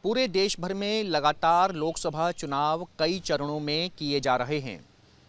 पूरे देश भर में लगातार लोकसभा चुनाव कई चरणों में किए जा रहे हैं।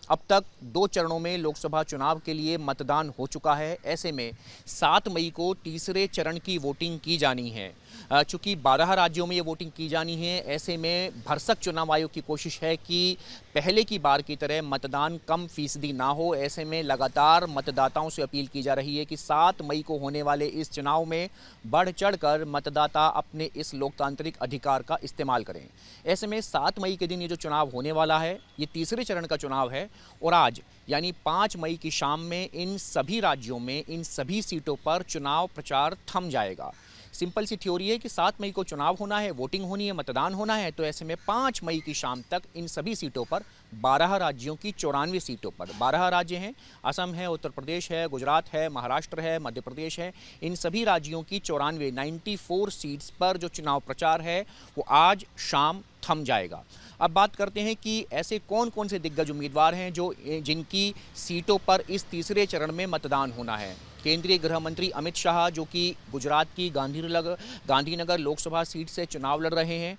अब तक 2 चरणों में लोकसभा चुनाव के लिए मतदान हो चुका है। ऐसे में 7 मई को तीसरे चरण की वोटिंग की जानी है। चूंकि 12 राज्यों में ये वोटिंग की जानी है, ऐसे में भरसक चुनाव आयोग की कोशिश है कि पहले की बार की तरह मतदान कम फीसदी ना हो। ऐसे में लगातार मतदाताओं से अपील की जा रही है कि 7 मई को होने वाले इस चुनाव में बढ़ चढ़कर मतदाता अपने इस लोकतांत्रिक अधिकार का इस्तेमाल करें। ऐसे में 7 मई के दिन ये जो चुनाव होने वाला है, ये तीसरे चरण का चुनाव है और आज यानी 5 मई की शाम में इन सभी राज्यों में इन सभी सीटों पर चुनाव प्रचार थम जाएगा। सिंपल सी थ्योरी है कि 7 मई को चुनाव होना है, वोटिंग होनी है, मतदान होना है, तो ऐसे में 5 मई की शाम तक इन सभी सीटों पर 12 राज्यों की 94 सीटों पर 12 राज्य हैं, असम है, उत्तर प्रदेश है, गुजरात है, महाराष्ट्र है, मध्य प्रदेश है, इन सभी राज्यों की 94 सीट्स पर जो चुनाव प्रचार है वो आज शाम थम जाएगा। अब बात करते हैं कि ऐसे कौन कौन से दिग्गज उम्मीदवार हैं जिनकी सीटों पर इस तीसरे चरण में मतदान होना है। केंद्रीय गृह मंत्री अमित शाह, जो कि गुजरात की गांधीनगर लोकसभा सीट से चुनाव लड़ रहे हैं,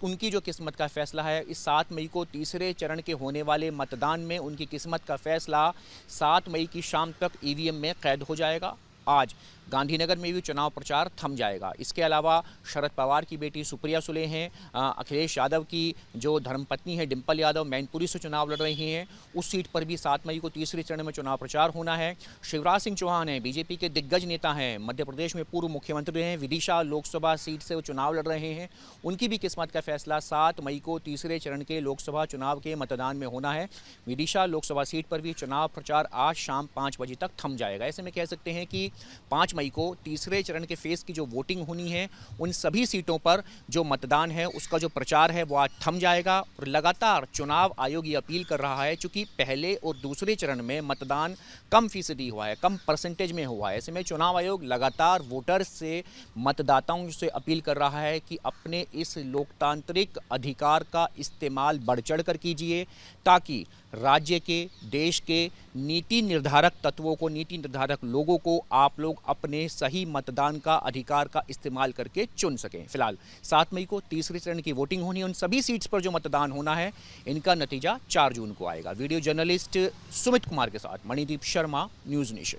उनकी जो किस्मत का फैसला है, इस 7 मई को तीसरे चरण के होने वाले मतदान में उनकी किस्मत का फैसला 7 मई की शाम तक ईवीएम में कैद हो जाएगा। आज गांधीनगर में भी चुनाव प्रचार थम जाएगा। इसके अलावा शरद पवार की बेटी सुप्रिया सुले हैं, अखिलेश यादव की जो धर्मपत्नी है डिंपल यादव मैनपुरी से चुनाव लड़ रही हैं, उस सीट पर भी 7 मई को तीसरे चरण में चुनाव प्रचार होना है। शिवराज सिंह चौहान हैं, बीजेपी के दिग्गज नेता हैं, मध्य प्रदेश में पूर्व मुख्यमंत्री हैं, विदिशा लोकसभा सीट से वो चुनाव लड़ रहे हैं, उनकी भी किस्मत का फैसला 7 मई को तीसरे चरण के लोकसभा चुनाव के मतदान में होना है। विदिशा लोकसभा सीट पर भी चुनाव प्रचार आज शाम 5 बजे तक थम जाएगा। ऐसे में कह सकते हैं कि 5 मई को तीसरे चरण के फेज की जो वोटिंग होनी है, उन सभी सीटों पर जो मतदान है उसका जो प्रचार है वो आज थम जाएगा। और लगातार चुनाव आयोग ये अपील कर रहा है, चूंकि पहले और दूसरे चरण में मतदान कम फीसदी हुआ है, कम परसेंटेज में हुआ है। ऐसे में चुनाव आयोग लगातार वोटर्स से, मतदाताओं से अपील कर रहा है कि अपने इस लोकतांत्रिक अधिकार का इस्तेमाल बढ़ चढ़ कर कीजिए, ताकि राज्य के, देश के नीति निर्धारक तत्वों को, नीति निर्धारक लोगों को आप लोग अपने सही मतदान का अधिकार का इस्तेमाल करके चुन सकें। फिलहाल 7 मई को तीसरे चरण की वोटिंग होनी है। उन सभी सीट्स पर जो मतदान होना है, इनका नतीजा 4 जून को आएगा। वीडियो जर्नलिस्ट सुमित कुमार के साथ मणिदीप शर्मा, न्यूज़ नेशन।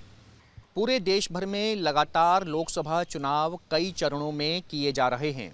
पूरे देश भर में लगातार लोकसभा चुनाव कई चरणों में किए जा रहे हैं।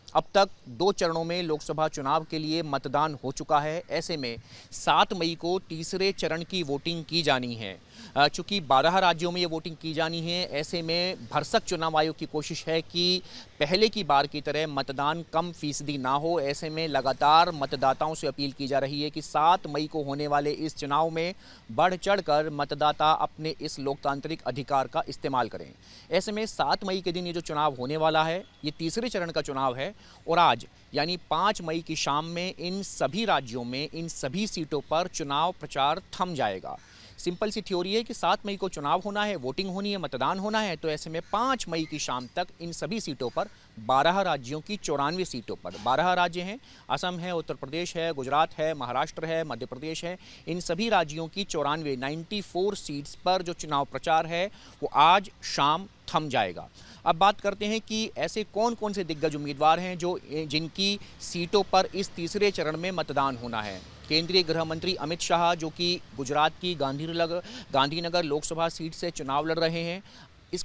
अब तक 2 चरणों में लोकसभा चुनाव के लिए मतदान हो चुका है। ऐसे में 7 मई को तीसरे चरण की वोटिंग की जानी है। चूंकि 12 राज्यों में ये वोटिंग की जानी है, ऐसे में भरसक चुनाव आयोग की कोशिश है कि पहले की बार की तरह मतदान कम फीसदी ना हो। ऐसे में लगातार मतदाताओं से अपील की जा रही है कि 7 मई को होने वाले इस चुनाव में बढ़ चढ़कर मतदाता अपने इस लोकतांत्रिक अधिकार का इस्तेमाल करें। ऐसे में 7 मई के दिन ये जो चुनाव होने वाला है, ये तीसरे चरण का चुनाव है और आज यानी 5 मई की शाम में इन सभी राज्यों में इन सभी सीटों पर चुनाव प्रचार थम जाएगा। सिंपल सी थ्योरी है कि 7 मई को चुनाव होना है, वोटिंग होनी है, मतदान होना है, तो ऐसे में 5 मई की शाम तक इन सभी सीटों पर 12 राज्यों की 94 सीटों पर 12 राज्य हैं, असम है, उत्तर प्रदेश है, गुजरात है, महाराष्ट्र है, मध्य प्रदेश है, इन सभी राज्यों की 94 सीट्स पर जो चुनाव प्रचार है वो आज शाम थम जाएगा। अब बात करते हैं कि ऐसे कौन कौन से दिग्गज उम्मीदवार हैं जिनकी सीटों पर इस तीसरे चरण में मतदान होना है। केंद्रीय गृह मंत्री अमित शाह, जो कि गुजरात की गांधीनगर लोकसभा सीट से चुनाव लड़ रहे हैं,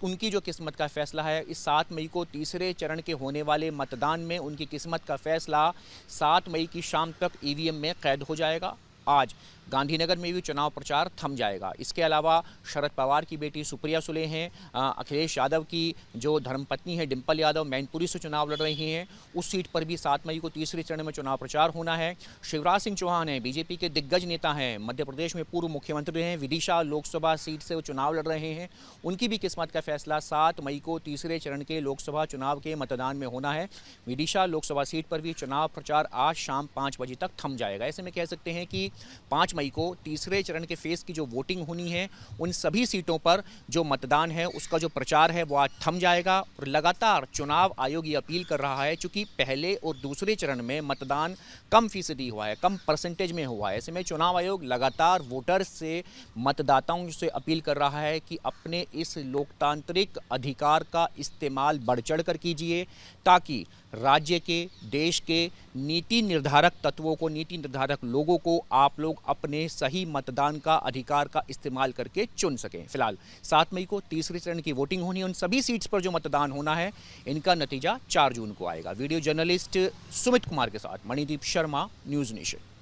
उनकी जो किस्मत का फैसला है, इस 7 मई को तीसरे चरण के होने वाले मतदान में उनकी किस्मत का फैसला 7 मई की शाम तक ईवीएम में कैद हो जाएगा। आज गांधीनगर में भी चुनाव प्रचार थम जाएगा। इसके अलावा शरद पवार की बेटी सुप्रिया सुले हैं, अखिलेश यादव की जो धर्मपत्नी है डिंपल यादव मैनपुरी से चुनाव लड़ रही हैं, उस सीट पर भी 7 मई को तीसरे चरण में चुनाव प्रचार होना है। शिवराज सिंह चौहान हैं, बीजेपी के दिग्गज नेता हैं, मध्य प्रदेश में पूर्व मुख्यमंत्री हैं, विदिशा लोकसभा सीट से वो चुनाव लड़ रहे हैं, उनकी भी किस्मत का फैसला 7 मई को तीसरे चरण के लोकसभा चुनाव के मतदान में होना है। विदिशा लोकसभा सीट पर भी चुनाव प्रचार आज शाम 5 बजे तक थम जाएगा। ऐसे में कह सकते हैं कि 5 मई को तीसरे चरण के फेज़ की जो वोटिंग होनी है, उन सभी सीटों पर जो मतदान है उसका जो प्रचार है वो आज थम जाएगा। और लगातार चुनाव आयोग ये अपील कर रहा है, चूँकि पहले और दूसरे चरण में मतदान कम फीसदी हुआ है, कम परसेंटेज में हुआ है, ऐसे में चुनाव आयोग लगातार वोटर्स से, मतदाताओं से अपील कर रहा है कि अपने इस लोकतांत्रिक अधिकार का इस्तेमाल बढ़ चढ़ कर कीजिए, ताकि राज्य के, देश के नीति निर्धारक तत्वों को, नीति निर्धारक लोगों को आप लोग अपने सही मतदान का अधिकार का इस्तेमाल करके चुन सकें। फिलहाल 7 मई को तीसरे चरण की वोटिंग होनी है। उन सभी सीट्स पर जो मतदान होना है, इनका नतीजा 4 जून को आएगा। वीडियो जर्नलिस्ट सुमित कुमार के साथ मणिदीप शर्मा, न्यूज़ नेशन।